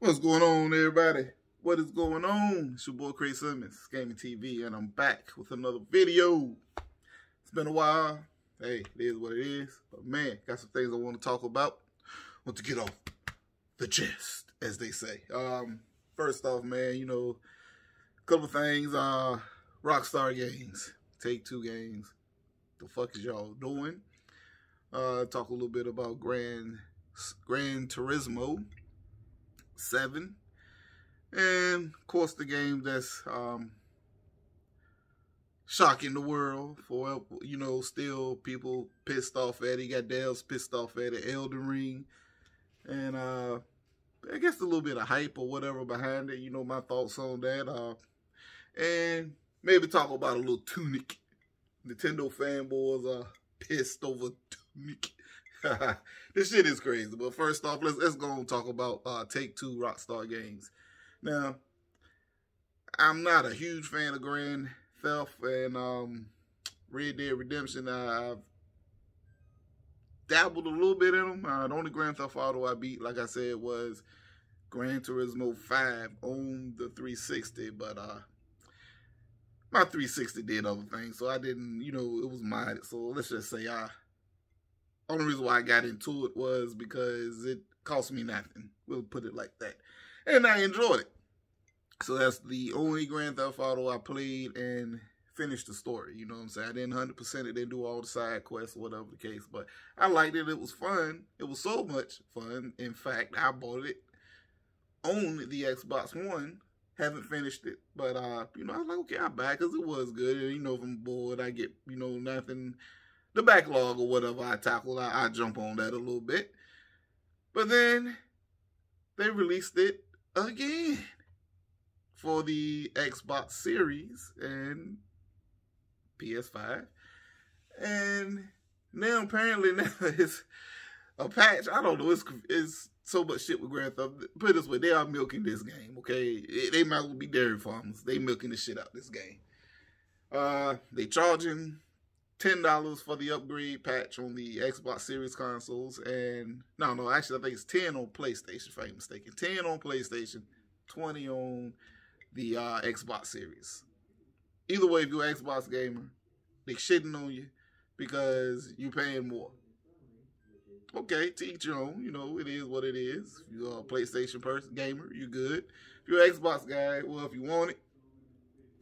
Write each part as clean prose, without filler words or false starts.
What's going on, everybody? What is going on? It's your boy Gt7, Gaming TV, and I'm back with another video. It's been a while. Hey, it is what it is. But man, got some things I want to talk about. Want to get off the chest, as they say. First off, man, a couple things. Rockstar games, Take-Two games. The fuck is y'all doing? Talk a little bit about Gran Turismo 7, and of course the game that's shocking the world for, still people pissed off at it. Got Devs pissed off at it, Elden Ring, and I guess a little bit of hype or whatever behind it. My thoughts on that, and maybe talk about a little Tunic. Nintendo fanboys are pissed over Tunic. This shit is crazy. But first off, let's go and talk about Take-Two Rockstar games. Now, I'm not a huge fan of Grand Theft and Red Dead Redemption. I've dabbled a little bit in them. The only Grand Theft Auto I beat, like I said, was Gran Turismo 5 on the 360. But my 360 did other things, so I didn't, it was modded. So let's just say only reason why I got into it was because it cost me nothing. We'll put it like that. And I enjoyed it. So that's the only Grand Theft Auto I played and finished the story. You know what I'm saying? I didn't 100% it, didn't do all the side quests or whatever the case. But I liked it. It was fun. It was so much fun. In fact, I bought it on the Xbox One. Haven't finished it. But, I was like, okay, I'll buy it because it was good. And, if I'm bored, I get, nothing. The backlog or whatever I tackle, I jump on that a little bit. But then they released it again for the Xbox Series and PS5. And now apparently it's a patch. I don't know. It's so much shit with Grand Theft. Put it this way, they are milking this game, okay? They might as well be dairy farmers. They milking the shit out this game. They charging $10 for the upgrade patch on the Xbox Series consoles, and no, actually I think it's 10 on PlayStation, if I ain't mistaken. 10 on PlayStation, 20 on the Xbox Series. Either way, if you're an Xbox gamer, they shitting on you because you're paying more. Okay, to each your own. It is what it is. If you're a PlayStation person, gamer, you're good. If you're an Xbox guy, well, if you want it,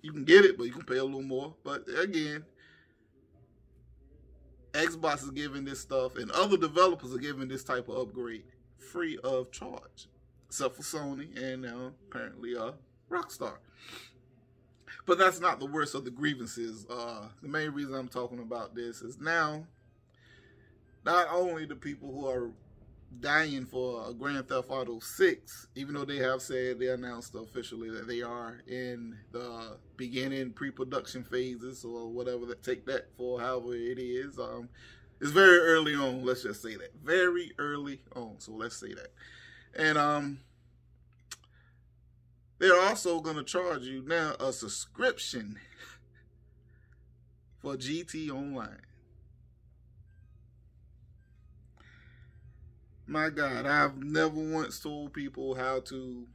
you can get it, but you can pay a little more. But again, Xbox is giving this stuff, and other developers are giving this type of upgrade free of charge, except for Sony and now apparently Rockstar. But that's not the worst of the grievances. The main reason I'm talking about this is now, not only the people who are dying for a Grand Theft Auto 6, even though they have said, they announced officially that they are in the beginning pre-production phases or whatever, that take that for however it is. It's very early on, let's just say that. Very early on, so let's say that. And they're also going to charge you now a subscription for GT Online. My God, I've never once told people how to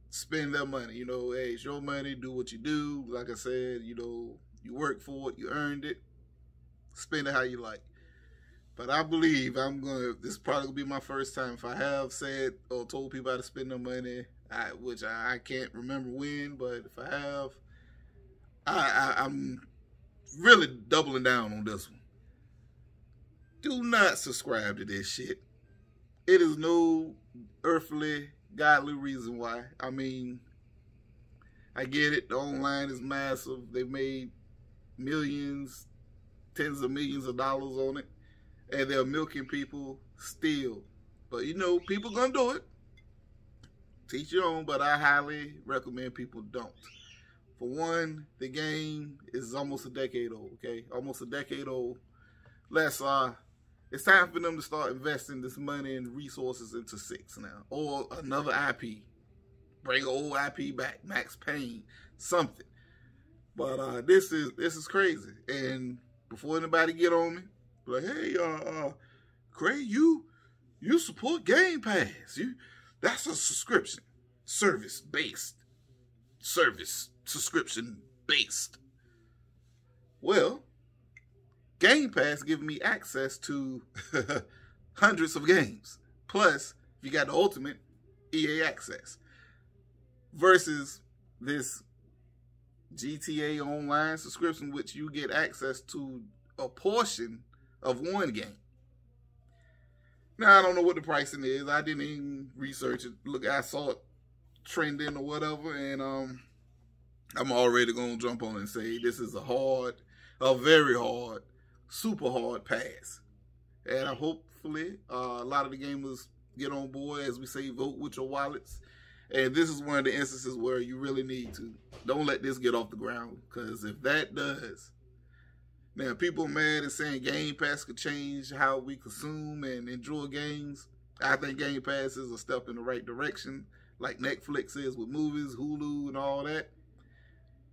spend their money. Hey, it's your money, do what you do. Like I said, you work for it, you earned it. Spend it how you like. But I believe this is probably going to be my first time. If I have said or told people how to spend their money, which I can't remember when, but if I have, I'm really doubling down on this one. Do not subscribe to this shit. It is no earthly, godly reason why. I mean, I get it. The online is massive. They made millions, tens of millions of dollars on it. And they're milking people still. But, people gonna do it. Teach your own, but I highly recommend people don't. For one, the game is almost a decade old, okay? Almost a decade old. It's time for them to start investing this money and resources into 6 now. Or another IP. Bring an old IP back. Max Payne. Something. But this is crazy. And before anybody get on me, like, hey, Craig, you support Game Pass. That's a subscription. Subscription based. Well, Game Pass giving me access to hundreds of games. Plus, if you got the ultimate, EA access. Versus this GTA Online subscription, which you get access to a portion of one game. Now, I don't know what the pricing is. I didn't even research it. Look, I saw it trending or whatever, and I'm already going to jump on and say this is a very hard, super hard pass. And hopefully a lot of the gamers get on board. As we say, vote with your wallets. And this is one of the instances where you really need to. Don't let this get off the ground, because if that does, now people are mad and saying Game Pass could change how we consume and enjoy games. I think Game Pass is a step in the right direction, like Netflix is with movies, Hulu, and all that.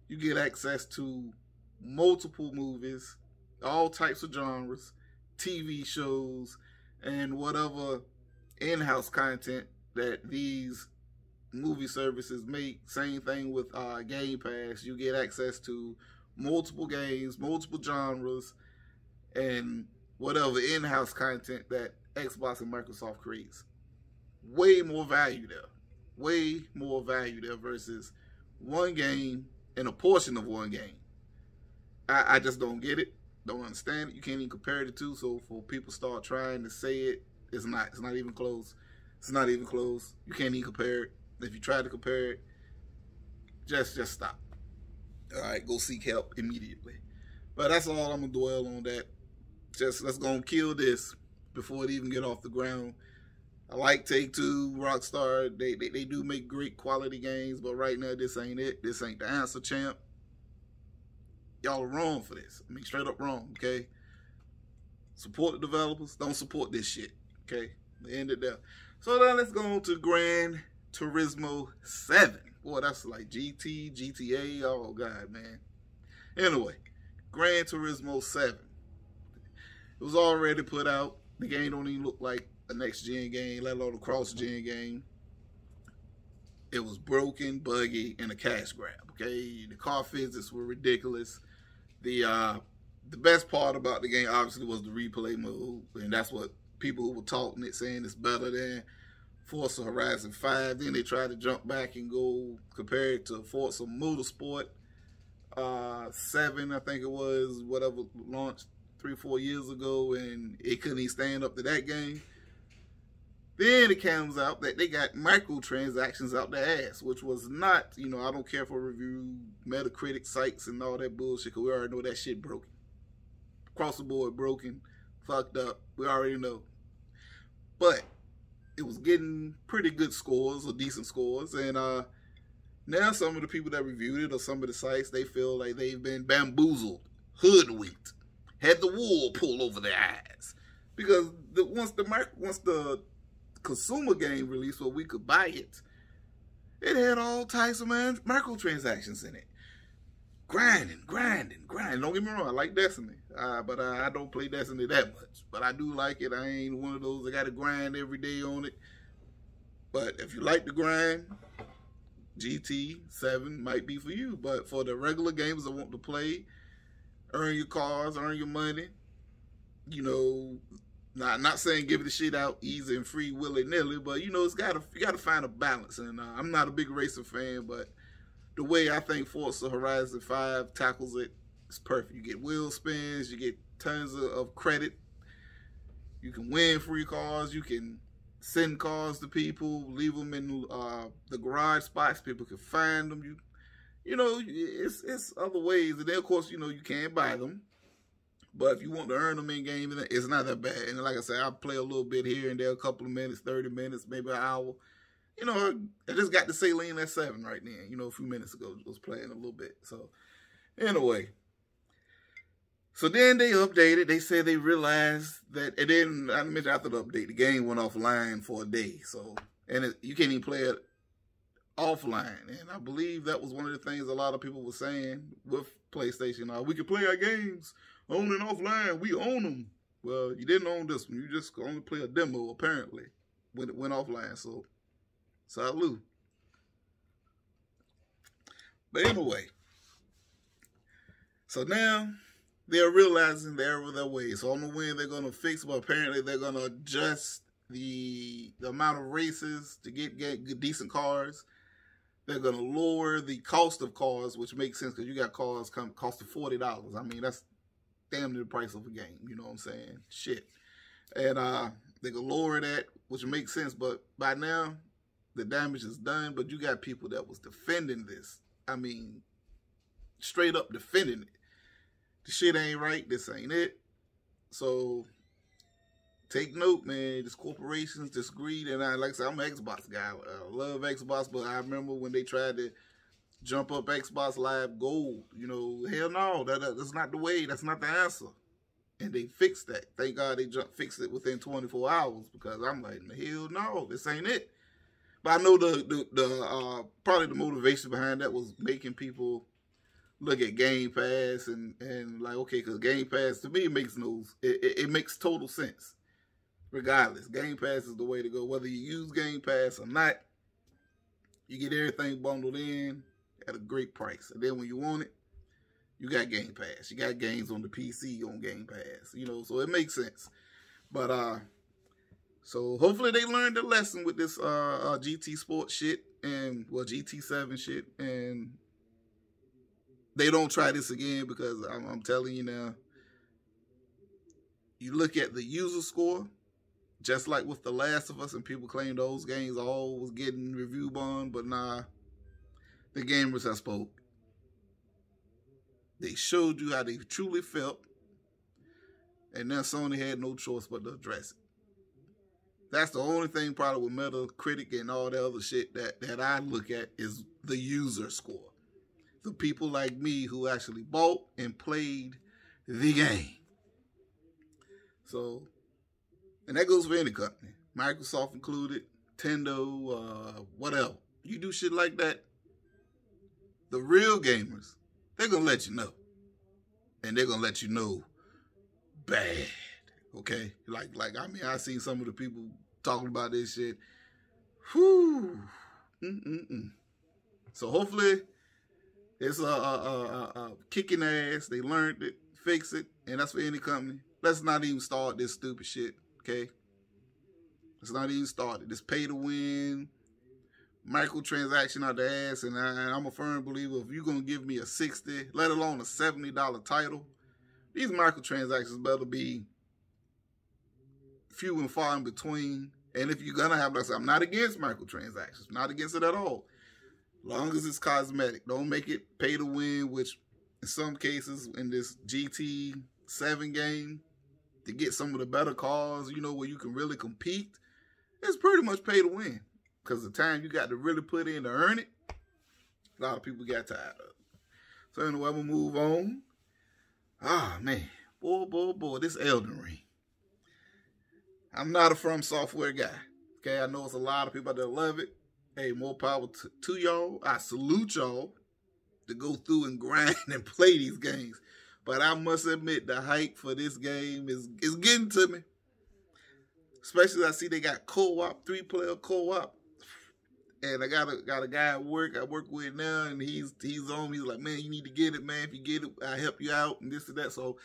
You get access to multiple movies, all types of genres, TV shows, and whatever in-house content that these movie services make. Same thing with Game Pass. You get access to multiple games, multiple genres, and whatever in-house content that Xbox and Microsoft creates. Way more value there. Way more value there versus one game and a portion of one game. I just don't get it. Don't understand it. You can't even compare the two. So for people start trying to say it, it's not even close. It's not even close. You can't even compare it. If you try to compare it, just stop. All right, go seek help immediately. But that's all I'm gonna dwell on. That. Just let's go and kill this before it even get off the ground. I like Take-Two, Rockstar. They do make great quality games, but right now this ain't it. This ain't the answer, champ. Y'all are wrong for this. I mean, straight up wrong. Okay. Support the developers. Don't support this shit. Okay. End it there. So now let's go on to Gran Turismo 7. Boy, that's like GTA. Oh, God, man. Anyway, Gran Turismo 7. It was already put out. The game don't even look like a next-gen game, let alone a cross-gen game. It was broken, buggy, and a cash grab, okay? The car physics were ridiculous. The best part about the game, obviously, was the replay mode, and that's what people who were talking it, saying it's better than Forza Horizon 5. Then they tried to jump back and go compare it to Forza Motorsport 7, I think it was, whatever, launched 3-4 years ago, and it couldn't even stand up to that game. Then it comes out that they got microtransactions out their ass, which was not, you know, I don't care for review, Metacritic sites and all that bullshit, because we already know that shit broken. Across the board broken, fucked up, we already know. But it was getting pretty good scores, or decent scores, and now some of the people that reviewed it, or some of the sites, they feel like they've been bamboozled, hoodwinked, had the wool pulled over their eyes. Because once the consumer game released where we could buy it, it had all types of microtransactions in it. Grinding. Don't get me wrong, I like Destiny, but I don't play Destiny that much. But I do like it. I ain't one of those that got to grind every day on it. But if you like the grind, Gt7 might be for you. But for the regular gamers that want to play, earn your cars, earn your money, you know, not saying give the shit out easy and free willy-nilly, but you know, you gotta find a balance. And I'm not a big racing fan, but the way I think Forza Horizon 5 tackles it is perfect. You get wheel spins, you get tons of credit, you can win free cars, you can send cars to people, leave them in the garage spots, people can find them. You know, it's other ways, and then of course, you know, you can buy them. But if you want to earn them in game, it's not that bad. And like I said, I'll play a little bit here and there, a couple of minutes, 30 minutes, maybe an hour. You know, I just got to Saline at 7 right now. You know, a few minutes ago, I was playing a little bit. So, anyway. So then they updated. They said they realized that, and then I mentioned after the update, the game went offline for a day. So, and you can't even play it offline. And I believe that was one of the things a lot of people were saying with PlayStation. We can play our games on and offline. We own them. Well, you didn't own this one. You just only play a demo, apparently, when it went offline. So Salute. But anyway, so now they're realizing the error of their ways. So I don't know when they're going to fix, but apparently they're going to adjust the amount of races to get good, decent cars. They're going to lower the cost of cars, which makes sense because you got cars costing $40. I mean, that's damn near the price of a game. You know what I'm saying? Shit. And they're going to lower that, which makes sense. But by now, the damage is done. But you got people that was defending this. I mean, straight up defending it. The shit ain't right. This ain't it. So take note, man. This corporations, this greed, and like I said, I'm an Xbox guy. I love Xbox, but I remember when they tried to jump up Xbox Live Gold. You know, hell no, that's not the way. That's not the answer. And they fixed that. Thank God they fixed it within 24 hours because I'm like, hell no, this ain't it. But I know the probably the motivation behind that was making people look at Game Pass and like, okay, because Game Pass to me it makes total sense. Regardless, Game Pass is the way to go. Whether you use Game Pass or not, you get everything bundled in at a great price. And then when you want it, you got Game Pass. You got games on the PC on Game Pass. You know, so it makes sense. But so hopefully they learned the lesson with this GT Sport shit and Gt7 shit, and they don't try this again because I'm telling you now. You look at the user score, just like with The Last of Us, and people claim those games all was getting review bond, but nah, the gamers have spoke. They showed you how they truly felt, and then Sony had no choice but to address it. That's the only thing probably with Metacritic and all the other shit that I look at is the user score. The people like me who actually bought and played the game. So, and that goes for any company. Microsoft included, Nintendo, whatever. You do shit like that, the real gamers, they're going to let you know. And they're going to let you know bad. Okay? Like, I mean, I seen some of the people talking about this shit. Whew. So hopefully it's kicking ass. They learned it, fix it, and that's for any company. Let's not even start this stupid shit, okay? Let's not even start it. This pay to win, microtransaction out the ass, and I'm a firm believer if you're going to give me a $60, let alone a $70 title, these microtransactions better be few and far in between. And if you're going to have, like I said, I'm not against microtransactions, not against it at all. Long as it's cosmetic. Don't make it pay to win, which in some cases in this Gt7 game, to get some of the better cars, you know, where you can really compete, it's pretty much pay to win. Because the time you got to really put in to earn it, a lot of people got tired of it. So anyway, we'll move on. Ah, man. Boy, this Elden Ring. I'm not a From Software guy. Okay, I know it's a lot of people that love it. Hey, more power to y'all. I salute y'all to go through and grind and play these games. But I must admit, the hype for this game is getting to me. Especially I see they got co-op, 3-player co-op. And I got a guy at work I work with now, and he's on me. He's like, man, you need to get it, man. If you get it, I'll help you out, and this and that. So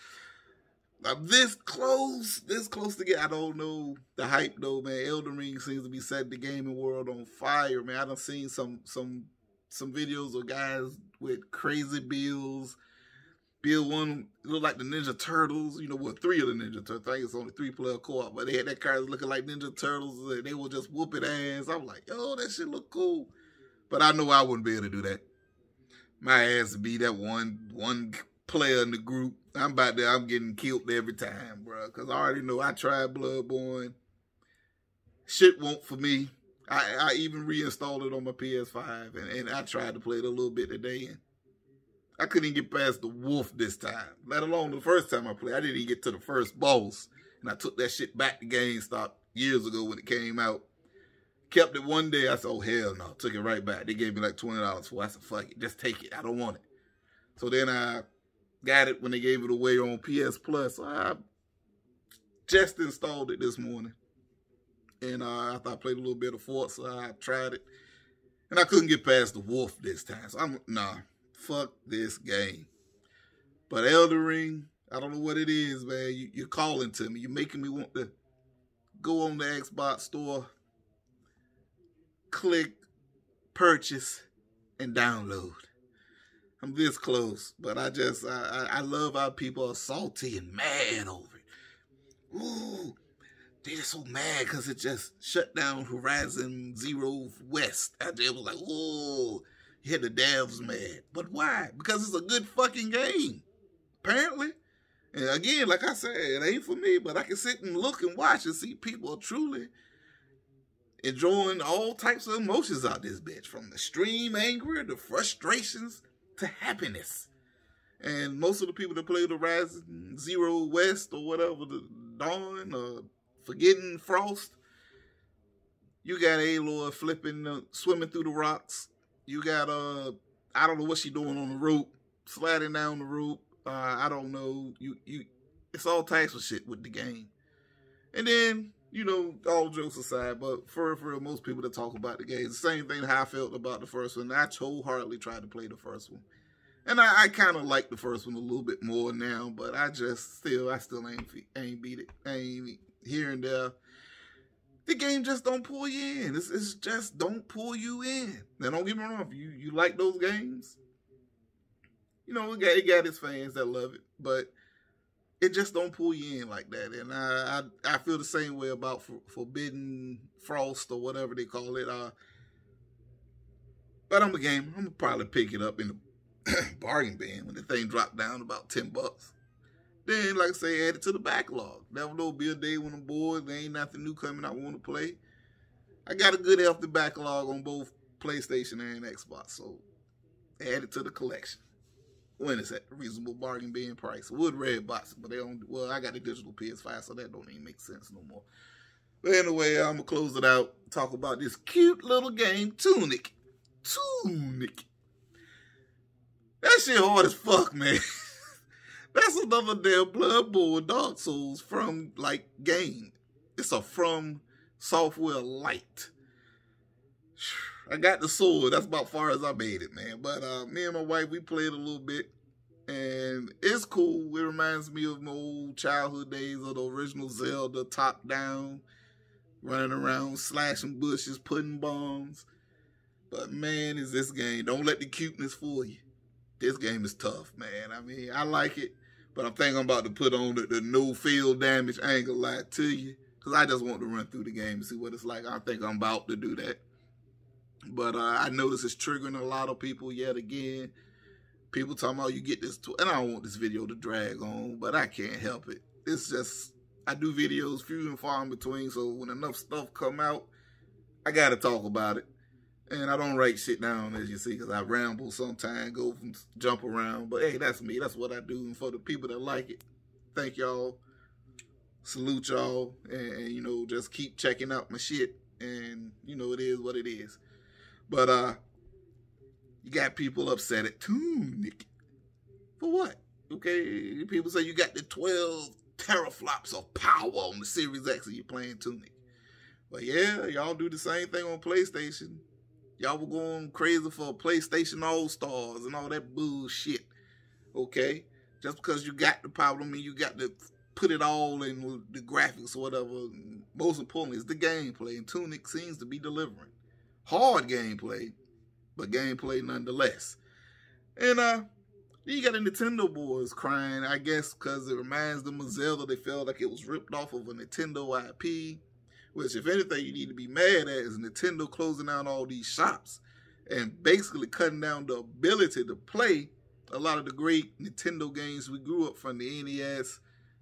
I'm this close to get. I don't know the hype though, man. Elden Ring seems to be setting the gaming world on fire, man. I done seen some videos of guys with crazy builds. Build one look like the Ninja Turtles, you know what? 3 of the Ninja Turtles. I think it's only 3-player co-op, but they had that cars looking like Ninja Turtles, and they were just whooping ass. I'm like, yo, that shit look cool, but I know I wouldn't be able to do that. My ass would be that one player in the group. I'm getting killed every time, bro. Because I already know I tried Bloodborne. Shit won't for me. I even reinstalled it on my PS5, and I tried to play it a little bit today, and I couldn't even get past the wolf this time. Let alone the first time I played. I didn't even get to the first boss. And I took that shit back to GameStop years ago when it came out. Kept it one day. I said, oh, hell no. Took it right back. They gave me like $20 for it. I said, fuck it. Just take it. I don't want it. So then I got it when they gave it away on PS Plus. So I just installed it this morning. And after I played a little bit of Forza, I tried it. And I couldn't get past the wolf this time. So fuck this game. But Elden Ring, I don't know what it is, man. You're calling to me. You're making me want to go on the Xbox store, click, purchase, and download. I'm this close, but I love how people are salty and mad over it. Ooh, they're just so mad because it just shut down Horizon Zero West. After it was like, ooh, you had the devs mad. But why? Because it's a good fucking game, apparently. And again, like I said, it ain't for me, but I can sit and look and watch and see people are truly enjoying all types of emotions out this bitch, from the extreme anger, the frustrations, to happiness. And most of the people that play the Horizon Zero West or whatever, the Dawn or Forgetting Frost, you got Aloy flipping, swimming through the rocks. You got, I don't know what she doing on the rope, sliding down the rope. I don't know. It's all types of shit with the game. And then, you know, all jokes aside, but for most people that talk about the game, the same thing how I felt about the first one. I wholeheartedly tried to play the first one. And I kind of like the first one a little bit more now, but I still ain't beat it. I ain't here and there. The game just don't pull you in. It's just don't pull you in. Now, don't get me wrong. If you like those games, you know, it got its fans that love it, but it just don't pull you in like that. And I feel the same way about Forbidden Frost or whatever they call it. But I'm a gamer. I'm gonna probably pick it up in the bargain bin when the thing dropped down about $10. Then, like I say, add it to the backlog. Never know, be a day when I'm bored, there ain't nothing new coming I want to play. I got a good healthy backlog on both PlayStation and Xbox, so add it to the collection. When it's at a reasonable bargain bin price. Would red box, but they don't. Well, I got a digital PS5, so that don't even make sense no more. But anyway, I'm gonna close it out. Talk about this cute little game, Tunic. Tunic. That shit hard as fuck, man. That's another damn Bloodborne Dark Souls from game. It's a From Software light. I got the sword. That's about far as I made it, man. But me and my wife, we played a little bit. And it's cool. It reminds me of my old childhood days of the original Zelda, top down, running around, slashing bushes, putting bombs. But man, is this game. Don't let the cuteness fool you. This game is tough, man. I mean, I like it. But I'm thinking I'm about to put on the no field damage. I ain't gonna lie to you. Because I just want to run through the game and see what it's like. I think I'm about to do that. But I notice it's triggering a lot of people yet again. People talking about you get this, and I don't want this video to drag on, but I can't help it. It's just, I do videos few and far in between, so when enough stuff come out, I got to talk about it. And I don't write shit down, as you see, because I ramble sometimes, go from jump around. But hey, that's me. That's what I do. And for the people that like it, thank y'all. Salute y'all. And you know, just keep checking out my shit. And, you know, it is what it is. But you got people upset at Tunic. For what? Okay, people say you got the 12 teraflops of power on the Series X and you're playing Tunic. But yeah, y'all do the same thing on PlayStation. Y'all were going crazy for PlayStation All-Stars and all that bullshit. Okay? Just because you got the power, I mean, you got to put it all in the graphics or whatever. Most importantly, it's the gameplay. And Tunic seems to be delivering. Hard gameplay, but gameplay nonetheless. And you got the Nintendo boys crying, I guess, because it reminds them of Zelda. They felt like it was ripped off of a Nintendo IP. Which, if anything, you need to be mad at is Nintendo closing down all these shops and basically cutting down the ability to play a lot of the great Nintendo games we grew up from the NES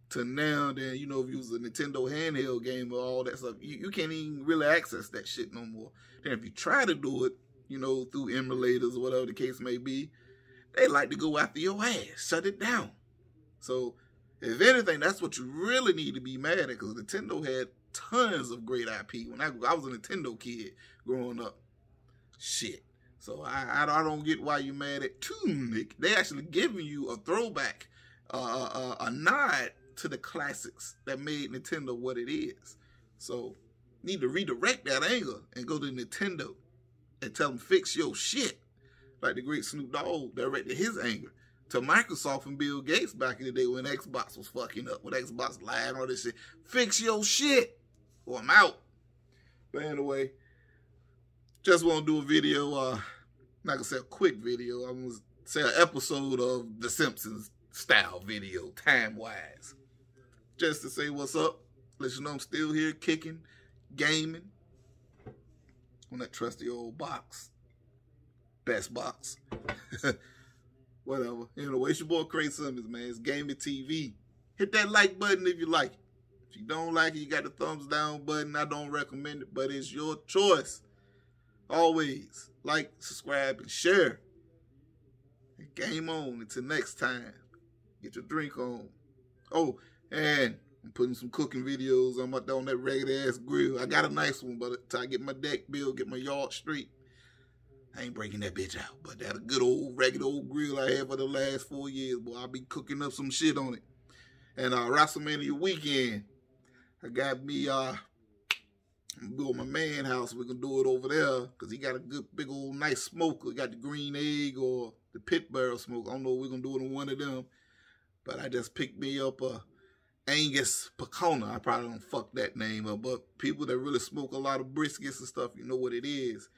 to now. Then, you know, if you was a Nintendo handheld game or all that stuff, you can't even really access that shit no more. Then if you try to do it, you know, through emulators or whatever the case may be, they like to go after your ass, shut it down. So, if anything, that's what you really need to be mad at, because Nintendo had tons of great IP when I was a Nintendo kid growing up. Shit. So I don't get why you're mad at Tunic. They actually giving you a throwback, a nod to the classics that made Nintendo what it is. So need to redirect that anger and go to Nintendo and tell them fix your shit. Like the great Snoop Dogg directed his anger to Microsoft and Bill Gates back in the day when Xbox was fucking up, when Xbox Live and all this shit. Fix your shit or I'm out. But anyway, just want to do a video, not gonna say a quick video, I'm gonna say an episode of The Simpsons style video, time-wise. Just to say what's up, let you know I'm still here kicking, gaming, on that trusty old box. Best box. Whatever. Anyway, it's your boy Gt7, man. It's Gaming TV. Hit that like button if you like it. If you don't like it, you got the thumbs down button. I don't recommend it, but it's your choice. Always like, subscribe, and share. And game on. Until next time. Get your drink on. Oh, and I'm putting some cooking videos on that ragged ass grill. I got a nice one, but until I get my deck built, get my yard straight, I ain't breaking that bitch out. But that a good old regular old grill I had for the last 4 years. Boy, I'll be cooking up some shit on it. And WrestleMania weekend, I got me I'm gonna go to my man house. We're gonna do it over there because he got a good big old nice smoker. He got the green egg or the pit barrel smoke. I don't know if we're gonna do it on one of them. But I just picked me up a Angus Pecona. I probably don't fuck that name up, but people that really smoke a lot of briskets and stuff, you know what it is.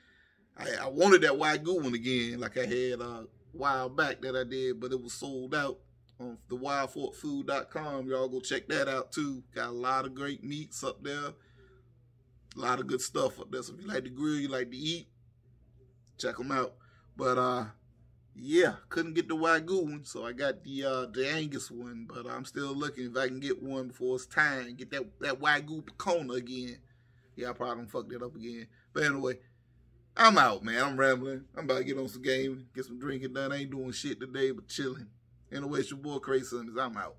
I wanted that Wagyu one again, like I had a while back that I did, but it was sold out on the wildforkfood.com. Y'all go check that out too. Got a lot of great meats up there. A lot of good stuff up there. So if you like to grill, you like to eat, check them out. But yeah, couldn't get the Wagyu one, so I got the Angus one. But I'm still looking if I can get one before it's time. Get that Wagyu Pecona again. Yeah, I probably don't fuck that up again. But anyway, I'm out, man. I'm rambling. I'm about to get on some gaming, get some drinking done. I ain't doing shit today, but chilling. Anyway, it's your boy Gt7. I'm out.